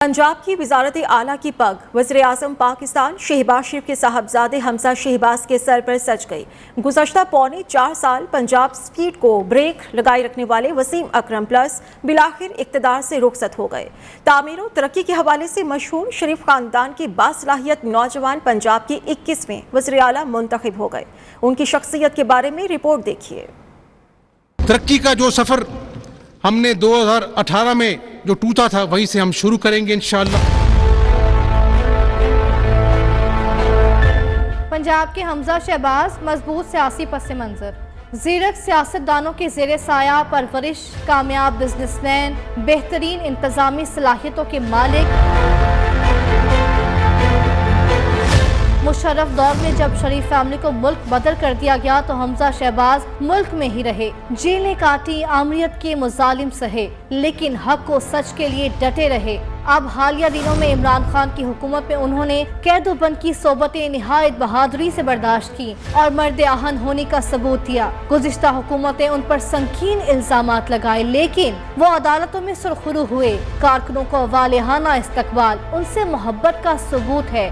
पंजाब की वजारत आला की पग वज़ीर आज़म पाकिस्तान शहबाज शरीफ के साहबजादे हमजा शहबाज के सर पर सज गई। गुज़श्ता पौने 4 साल पंजाब स्पीड को ब्रेक लगाए रखने वाले वसीम अकरम प्लस बिलाखिर इक़्तिदार से रुखसत हो गए। तामीर और तरक्की के हवाले से मशहूर शरीफ ख़ानदान के बासलाहियत नौजवान पंजाब के 21वें वज़ीर आला मुंतखब हो गए। उनकी शख्सियत के बारे में रिपोर्ट देखिए। तरक्की का जो सफ़र हमने 2018 में जो टूटा था वहीं से हम शुरू करेंगे इंशाअल्लाह। पंजाब के हमजा शहबाज मजबूत सियासी पस मंज़र, ज़ीरक सियासतदानों के ज़ेरे साया परवरिश, कामयाब बिजनेसमैन, बेहतरीन इंतज़ामी सलाहियतों के मालिक। मुशर्रफ दौर में जब शरीफ फैमिली को मुल्क बदल कर दिया गया तो हमजा शहबाज मुल्क में ही रहे, जेलें काटी, आमरीत के मुजालिम सहे, लेकिन हक व सच के लिए डटे रहे। अब हालिया दिनों में इमरान खान की हुकूमत में उन्होंने कैदोबंद की सोबतें निहायत बहादुरी से बर्दाश्त की और मर्द आहन होने का सबूत दिया। गुज़िश्ता हुकूमतें उन पर संगीन इल्जामात लगाए, लेकिन वो अदालतों में सुरखरू हुए। कारकुनों को वालिहाना इस्तकबाल उनसे मोहब्बत का सबूत है।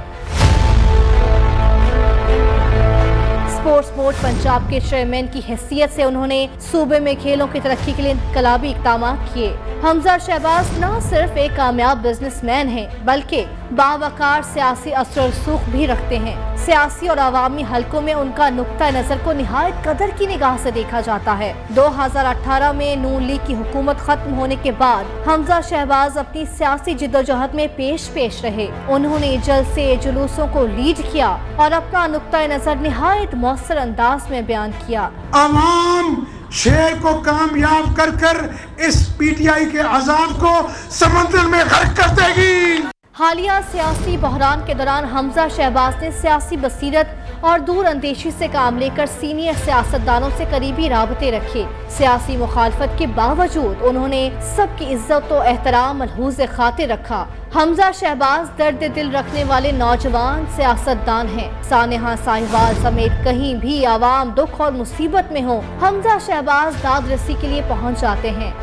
स्पोर्ट्स बोर्ड पंजाब के चेयरमैन की हैसियत से उन्होंने सूबे में खेलों की तरक्की के लिए इनकलाबी इक़दाम किए। हमजा शहबाज न सिर्फ एक कामयाब बिजनेसमैन हैं, बल्कि बावकार सियासी असर और रसूख भी रखते हैं। सियासी और अवामी हलकों में उनका नुक्ता नज़र को निहायत कदर की निगाह से देखा जाता है। 2018 में नून लीग की हुकूमत खत्म होने के बाद हमजा शहबाज अपनी सियासी जिद्दोजहद में पेश रहे। उन्होंने जलसे जुलूसों को लीड किया और अपना नुक्ता नज़र निहायत मौसर अंदाज में बयान किया। अवाम शेर को कामयाब कर कर इस पीटीआई के अजाब को समंदर में गर्क कर देगी। हालिया सियासी बहरान के दौरान हमजा शहबाज ने सियासी बसीरत और दूर अंदेशी से काम लेकर सीनियर सियासतदानों से करीबी राबते रखे। सियासी मुखालफत के बावजूद उन्होंने सबकी इज्जत और एहतराम मलहूज़ खातिर रखा। हमजा शहबाज दर्द दिल रखने वाले नौजवान सियासतदान हैं। सानेहा साहिवाल समेत कहीं भी आवाम दुख और मुसीबत में हो, हमजा शहबाज दाद रसी के लिए पहुँच जाते हैं।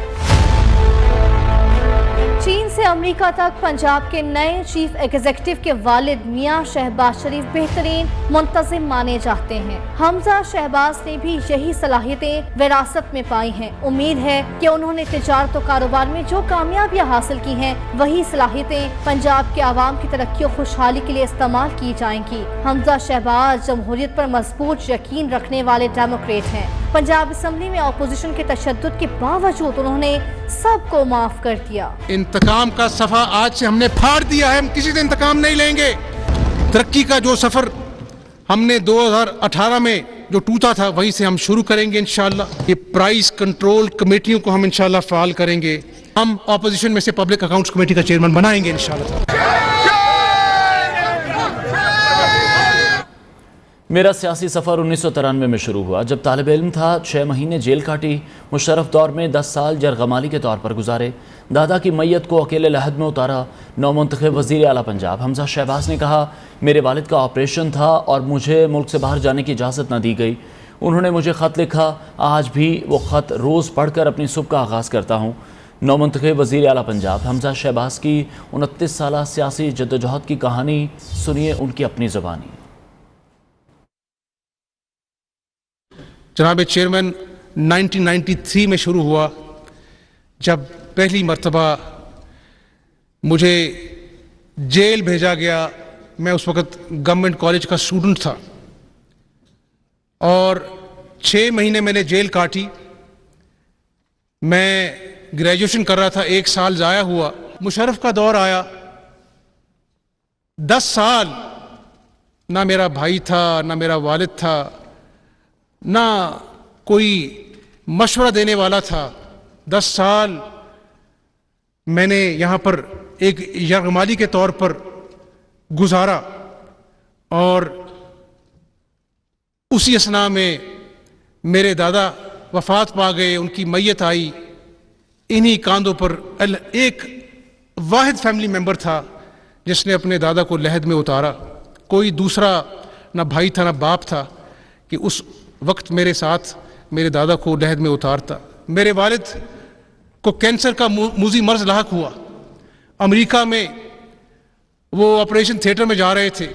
चीन से अमेरिका तक पंजाब के नए चीफ एग्जीक्यूटिव के वालिद मियां शहबाज शरीफ बेहतरीन मुंतजिम माने जाते हैं। हमजा शहबाज ने भी यही सलाहियतें विरासत में पाई हैं। उम्मीद है कि उन्होंने तिजारत और कारोबार में जो कामयाबियां हासिल की हैं, वही सलाहियतें पंजाब के आवाम की तरक्की और खुशहाली के लिए इस्तेमाल की जाएंगी। हमजा शहबाज जमहूरियत पर मजबूत यकीन रखने वाले डेमोक्रेट हैं। पंजाब असम्बली में अपोजिशन के तशद्दुद के बावजूद उन्होंने सबको माफ कर दिया। इंतकाम का सफ़ा आज से हमने फाड़ दिया है, हम किसी से इंतकाम नहीं लेंगे। तरक्की का जो सफ़र हमने 2018 में जो टूटा था वहीं से हम शुरू करेंगे इंशाअल्लाह। ये प्राइस कंट्रोल कमेटियों को हम इंशाअल्लाह फ़ाल करेंगे। हम अपोजिशन में से पब्लिक अकाउंट्स कमेटी का चेयरमैन बनाएंगे इंशाअल्लाह। मेरा सियासी सफ़र 1993 में शुरू हुआ जब तालिब इल्म था। 6 महीने जेल काटी। मुशर्रफ दौर में 10 साल जरगमाली के तौर पर गुजारे। दादा की मैयत को अकेले लहद में उतारा। नौमुंतखब वज़ीर आला पंजाब हमजा शहबाज ने कहा, मेरे वालिद का ऑपरेशन था और मुझे मुल्क से बाहर जाने की इजाज़त न दी गई। उन्होंने मुझे ख़त लिखा। आज भी वो ख़त रोज़ पढ़ कर अपनी सुबह का आगाज़ करता हूँ। नौमुंतखब वज़ीर आला पंजाब हमजा शहबाज की 29 साला सियासी जद्दोजहद की कहानी सुनिए उनकी अपनी ज़बानी। जनाब चेयरमैन 1993 में शुरू हुआ, जब पहली मर्तबा मुझे जेल भेजा गया। मैं उस वक़्त गवर्नमेंट कॉलेज का स्टूडेंट था और 6 महीने मैंने जेल काटी। मैं ग्रेजुएशन कर रहा था, 1 साल ज़ाया हुआ। मुशर्रफ का दौर आया। 10 साल ना मेरा भाई था, ना मेरा वालिद था, ना कोई मशवरा देने वाला था। 10 साल मैंने यहाँ पर एक यरगमाली के तौर पर गुजारा और उसी असना में मेरे दादा वफात पा गए, उनकी मैयत आई। इन्हीं कांधों पर एक वाहिद फैमिली मेंबर था जिसने अपने दादा को लहद में उतारा। कोई दूसरा ना भाई था ना बाप था कि उस वक्त मेरे साथ मेरे दादा को लहद में उतारता। मेरे वालिद को कैंसर का मुज़ी मर्ज लाहक हुआ अमेरिका में वो ऑपरेशन थिएटर में जा रहे थे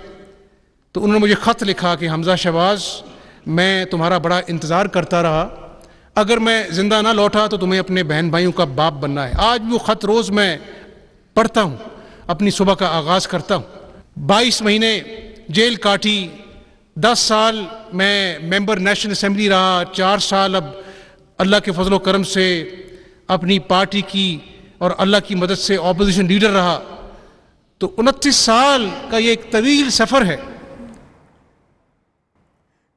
तो उन्होंने मुझे ख़त लिखा कि हमज़ा शहबाज, मैं तुम्हारा बड़ा इंतज़ार करता रहा, अगर मैं ज़िंदा ना लौटा तो तुम्हें अपने बहन भाइयों का बाप बनना है। आज भी वो ख़त रोज़ मैं पढ़ता हूँ, अपनी सुबह का आगाज़ करता हूँ। 22 महीने जेल काटी, 10 साल मैं मेंबर नेशनल असेंबली रहा, 4 साल अब अल्लाह के फजल व करम से अपनी पार्टी की और अल्लाह की मदद से ऑपोजिशन लीडर रहा। तो 29 साल का ये एक तवील सफ़र है।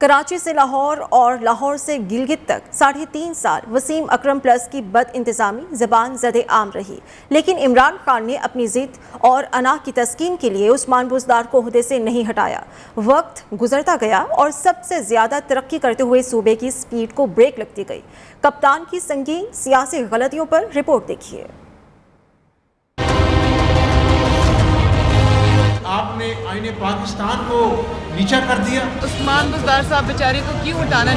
कराची से लाहौर और लाहौर से गिलगित तक 3.5 साल वसीम अकरम प्लस की बद इंतज़ामी ज़बान ज़द आम रही, लेकिन इमरान खान ने अपनी ज़िद और अना की तस्कीन के लिए उस्मान बुज़दार को ओहदे से नहीं हटाया। वक्त गुजरता गया और सबसे ज़्यादा तरक्की करते हुए सूबे की स्पीड को ब्रेक लगती गई। कप्तान की संगीन सियासी गलतियों पर रिपोर्ट देखिए। आपने आईने पाकिस्तान को नीचा कर दिया। उस्मान बुज़दार साहब बेचारे को क्यों हटाना?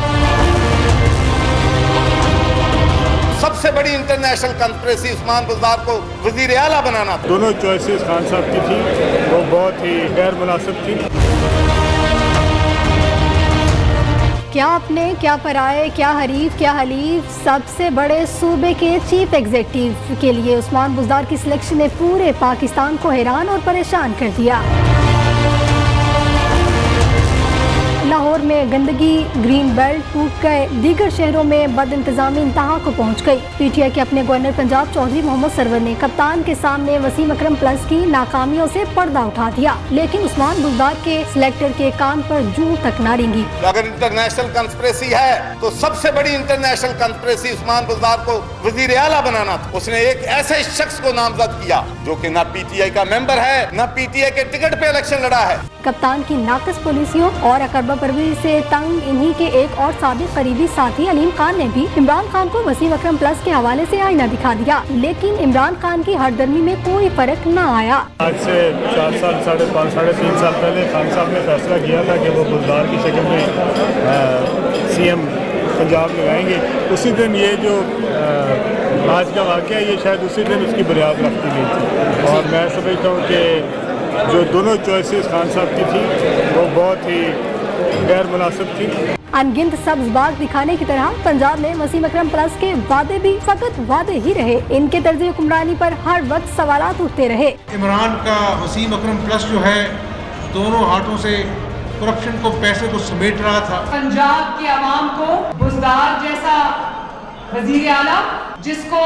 सबसे बड़ी इंटरनेशनल कॉन्फ्रेंसी उस्मान बुज़दार को वज़ीर आला बनाना था। दोनों चॉइसेस खान साहब की थी, वो बहुत ही गैर मुनासिब थी। क्या अपने, क्या पराए, क्या हरीफ, क्या हलीफ, सबसे बड़े सूबे के चीफ एग्जीक्यूटिव के लिए उस्मान बुज़दार की सिलेक्शन ने पूरे पाकिस्तान को हैरान और परेशान कर दिया। लाहौर में गंदगी, ग्रीन बेल्ट टूट गए, दीगर शहरों में बद इंतजामी इंतहा को पहुंच गई। पीटीआई के अपने गवर्नर पंजाब चौधरी मोहम्मद सरवर ने कप्तान के सामने वसीम अकरम प्लस की नाकामियों से पर्दा उठा दिया, लेकिन उस्मान बुज़दार के सिलेक्टर के कान पर जूं तक ना रेंगी। अगर इंटरनेशनल कॉन्फ्रेंसी है तो सबसे बड़ी इंटरनेशनल कॉन्फ्रेंसी उस्मान बुज़दार को वज़ीर आला बनाना था। उसने एक ऐसे शख्स को नामजद किया जो कि ना पीटीआई का मेंबर है, ना पीटीआई के टिकट पे इलेक्शन लड़ा है। कप्तान की नाकस पॉलिसियों और अकरबा परवीर से तंग इन्हीं के एक और साबिक करीबी साथी अलीम खान ने भी इमरान खान को वसीम अकरम प्लस के हवाले से आईना दिखा दिया, लेकिन इमरान खान की हरदर्मी में कोई फर्क न आया। आज से 4 साल, 5.5, 3.5 साल पहले खान साहब ने फैसला किया था कि वो बुज़दार की शक्ल में सीएम पंजाब लगाएंगे। उसी दिन ये जो आज का वाक़या, ये शायद उसी दिन उसकी बुनियाद रखती गई थी। और मैं समझता हूँ कि जो दोनों चॉइसेस खान साहब की थी वो बहुत ही गैर मुनासिब थी। अनगिनत सब्ज बाग दिखाने की तरह पंजाब में वसीम अकरम प्लस के वादे भी फकत वादे ही रहे। इनके तर्ज हुक्मरानी पर हर वक्त सवालात उठते रहे। इमरान का वसीम अकरम प्लस जो है दोनों हाथों से करप्शन को, पैसे को समेट रहा था। पंजाब के अवाम को बुज़दार जैसा वज़ीर आला, जिसको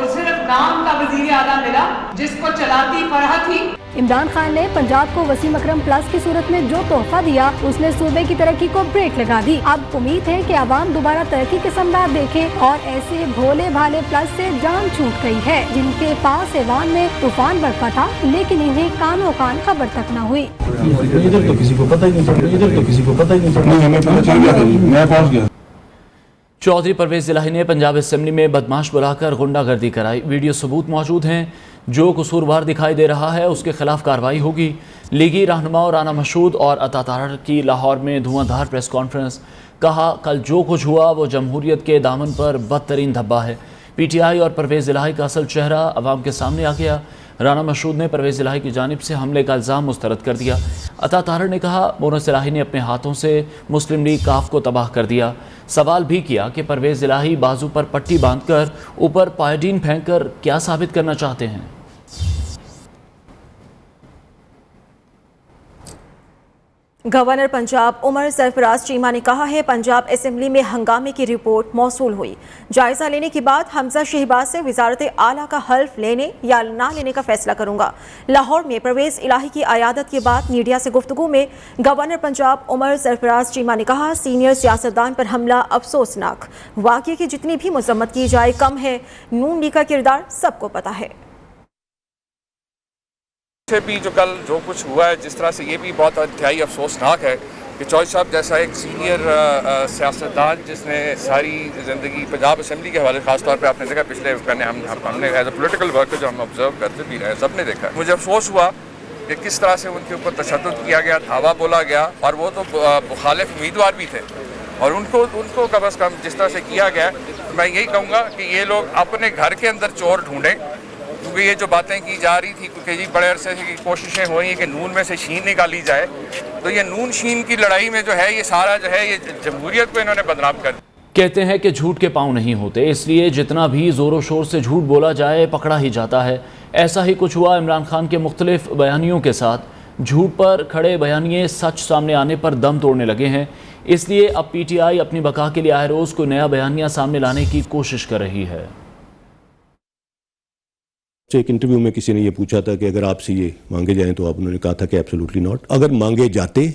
सिर्फ नाम का वज़ीर आला मिला, जिसको चलाती फरहत थी। इमरान खान ने पंजाब को वसीम अकरम प्लस की सूरत में जो तोहफा दिया, उसने सूबे की तरक्की को ब्रेक लगा दी। अब उम्मीद है कि आवाम दोबारा तरक्की के सम्राट देखे और ऐसे भोले भाले प्लस से जान छूट गई है, जिनके पास ऐवान में तूफान बरपा था, लेकिन इन्हें कानो कान खबर तक न हुई। इधर तो किसी को पता ही नहीं चला, इधर तो किसी को पता ही नहीं चला। हमें पता चल गया, मैं पहुंच गया। चौधरी परवेज़ इलाही ने पंजाब असेंबली में बदमाश बुलाकर गुंडागर्दी कराई। वीडियो सबूत मौजूद हैं। जो कसूरवार दिखाई दे रहा है उसके खिलाफ कार्रवाई होगी। लीगी रहनुमाओं राना मशहूद और अता तारड़ की लाहौर में धुआंधार प्रेस कॉन्फ्रेंस। कहा, कल जो कुछ हुआ वो जमहूरियत के दामन पर बदतरीन धब्बा है। पीटीआई और परवेज़ इलाही का असल चेहरा अवाम के सामने आ गया। राना मशहूद ने परवेज़ इलाही की जानिब से हमले का इल्ज़ाम मुस्तरद कर दिया। अता तारड़ ने कहा, मोनस इलाही ने अपने हाथों से मुस्लिम लीग काफ को तबाह कर दिया। सवाल भी किया कि परवेज़ इलाही बाजू पर पट्टी बांधकर ऊपर पायोडीन फेंककर क्या साबित करना चाहते हैं। गवर्नर पंजाब उमर सरफराज चीमा ने कहा है, पंजाब असेंबली में हंगामे की रिपोर्ट मौसूल हुई। जायजा लेने के बाद हमजा शहबाज से वजारत आला का हल्फ लेने या ना लेने का फैसला करूंगा। लाहौर में परवेज़ इलाही की आयादत के बाद मीडिया से गुफ्तगू में गवर्नर पंजाब उमर सरफराज चीमा ने कहा, सीनियर सियासतदान पर हमला अफसोसनाक, वाक़ये की जितनी भी मजम्मत की जाए कम है। नून लीग का किरदार सबको पता है। से भी जो कल जो कुछ हुआ है, जिस तरह से ये भी बहुत इंतहाई अफसोसनाक है कि चौधरी साहब जैसा एक सीनियर सियासतदान जिसने सारी ज़िंदगी पंजाब असेंबली के हवाले ख़ास तौर पे आपने देखा पिछले हमने एज ए पोलिटिकल वर्कर जो हम ऑब्जर्व करते भी रहे सबने देखा। मुझे अफसोस हुआ कि किस तरह से उनके ऊपर तशद्दुद किया गया, धावा बोला गया, और वो तो मुखालिफ उम्मीदवार भी थे और उनको कम अज़ कम जिस तरह से किया गया, मैं यही कहूँगा कि ये लोग अपने घर के अंदर चोर ढूंढें کیونکہ یہ جو باتیں کی جا رہی تھی کہ جی بڑے عرصے سے کوششیں ہو رہی ہیں کہ نون میں سے شین نکالی جائے، تو یہ نون شین کی لڑائی میں جو ہے یہ سارا جو ہے یہ جمہوریت کو انہوں نے بدنام کر دیا۔ کہتے ہیں کہ جھوٹ کے پاؤں نہیں ہوتے، اس لیے جتنا بھی زور و شور سے جھوٹ بولا جائے پکڑا ہی جاتا ہے۔ ایسا ہی کچھ ہوا عمران خان کے مختلف بیانیوں کے ساتھ۔ جھوٹ پر کھڑے بیانیے سچ سامنے آنے پر دم توڑنے لگے ہیں، اس لیے اب پی ٹی آئی اپنی بقا کے لیے آئے روز کوئی نیا بیانیہ سامنے لانے کی کوشش کر رہی ہے۔ ایک انٹرویو میں کسی نے یہ پوچھا تھا کہ اگر آپ سے یہ مانگے جائیں تو انہوں نے کہا تھا کہ ایبسولوٹلی ناٹ۔ اگر مانگے جاتے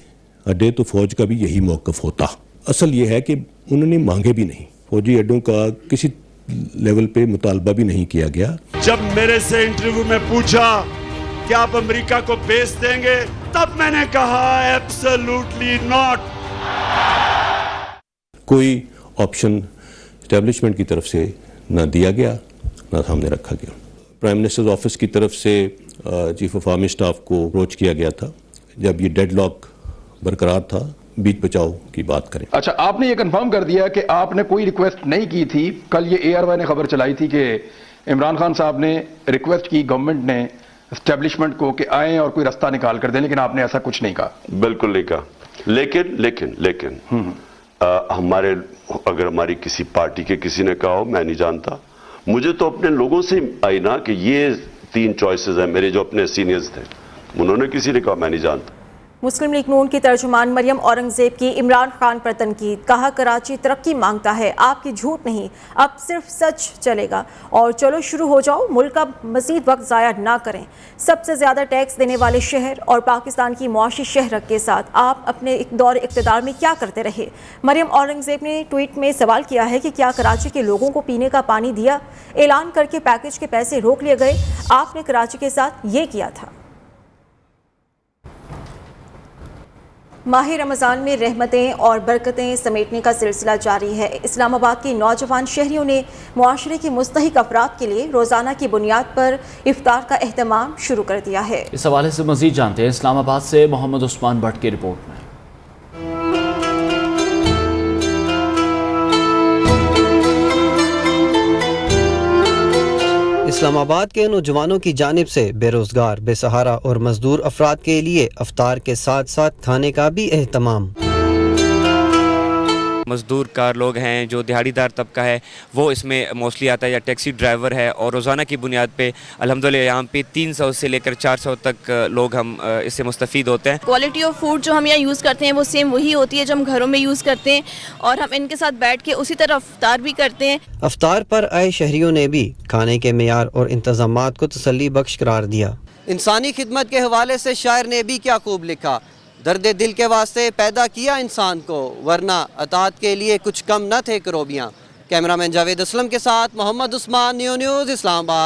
اڈے تو فوج کا بھی یہی موقف ہوتا۔ اصل یہ ہے کہ انہوں نے مانگے بھی نہیں، فوجی اڈوں کا کسی لیول پہ مطالبہ بھی نہیں کیا گیا۔ جب میرے سے انٹرویو میں پوچھا کہ آپ امریکہ کو بیچ دیں گے، تب میں نے کہا ایبسولوٹلی ناٹ۔ کوئی آپشن اسٹیبلشمنٹ کی طرف سے نہ دیا گیا نہ سامنے رکھا گیا۔ پرائم منسٹر آفس کی طرف سے چیف آف آرمی اسٹاف کو اپروچ کیا گیا تھا جب یہ ڈیڈ لاک برقرار تھا، بیچ بچاؤ کی بات کریں۔ اچھا، آپ نے یہ کنفرم کر دیا کہ آپ نے کوئی ریکویسٹ نہیں کی تھی۔ کل یہ ARY نے خبر چلائی تھی کہ عمران خان صاحب نے ریکویسٹ کی گورنمنٹ نے اسٹیبلشمنٹ کو کہ آئیں اور کوئی رستہ نکال کر دیں، لیکن آپ نے ایسا کچھ نہیں کہا۔ بالکل نہیں کہا، لیکن ہمارے اگر ہماری کسی پارٹی کے کسی نے کہا ہو، میں نہیں جانتا۔ مجھے تو اپنے لوگوں سے آئی نا کہ یہ 3 چوائسز ہیں، میرے جو اپنے سینئرز تھے، انہوں نے کسی نے کہا میں نہیں جانتا۔ مسلم لیگ نون کی ترجمان مریم اورنگزیب کی عمران خان پر تنقید، کہا کراچی ترقی مانگتا ہے، آپ کی جھوٹ نہیں، اب صرف سچ چلے گا، اور چلو شروع ہو جاؤ، ملک کا مزید وقت ضائع نہ کریں۔ سب سے زیادہ ٹیکس دینے والے شہر اور پاکستان کی معاشی شہرت کے ساتھ آپ اپنے دور اقتدار میں کیا کرتے رہے؟ مریم اورنگزیب نے ٹویٹ میں سوال کیا ہے کہ کیا کراچی کے لوگوں کو پینے کا پانی دیا؟ اعلان کر کے پیکج کے پیسے روک لیے گئے، آپ نے کراچی کے ساتھ یہ کیا تھا۔ ماہ رمضان میں رحمتیں اور برکتیں سمیٹنے کا سلسلہ جاری ہے۔ اسلام آباد کے نوجوان شہریوں نے معاشرے کے مستحق افراد کے لیے روزانہ کی بنیاد پر افطار کا اہتمام شروع کر دیا ہے۔ اس حوالے سے مزید جانتے ہیں اسلام آباد سے محمد عثمان بٹ کی رپورٹ میں۔ اسلام آباد کے نوجوانوں کی جانب سے بے روزگار، بے سہارا اور مزدور افراد کے لیے افطار کے ساتھ ساتھ کھانے کا بھی اہتمام۔ مزدور کار لوگ ہیں، جو دیہڑی دار طبقہ ہے، وہ اس میں موسٹلی آتا ہے، یا ٹیکسی ڈرائیور ہے، اور روزانہ کی بنیاد پہ الحمدللہ یہاں پہ 300 سے لے کر 400 تک لوگ ہم اس سے مستفید ہوتے ہیں۔ کوالٹی آف فوڈ جو ہم یہاں یوز کرتے ہیں وہ سیم وہی ہوتی ہے جو ہم گھروں میں یوز کرتے ہیں، اور ہم ان کے ساتھ بیٹھ کے اسی طرح افطار بھی کرتے ہیں۔ افطار پر آئے شہریوں نے بھی کھانے کے معیار اور انتظامات کو تسلی بخش قرار دیا۔ انسانی خدمت کے حوالے سے شاعر نے بھی کیا خوب لکھا، درد دل کے واسطے پیدا کیا انسان کو، ورنہ اطاعت کے لیے کچھ کم نہ تھے کروبیاں۔ کیمرہ مین جاوید اسلم کے ساتھ محمد عثمان، نیو نیوز، اسلام آباد۔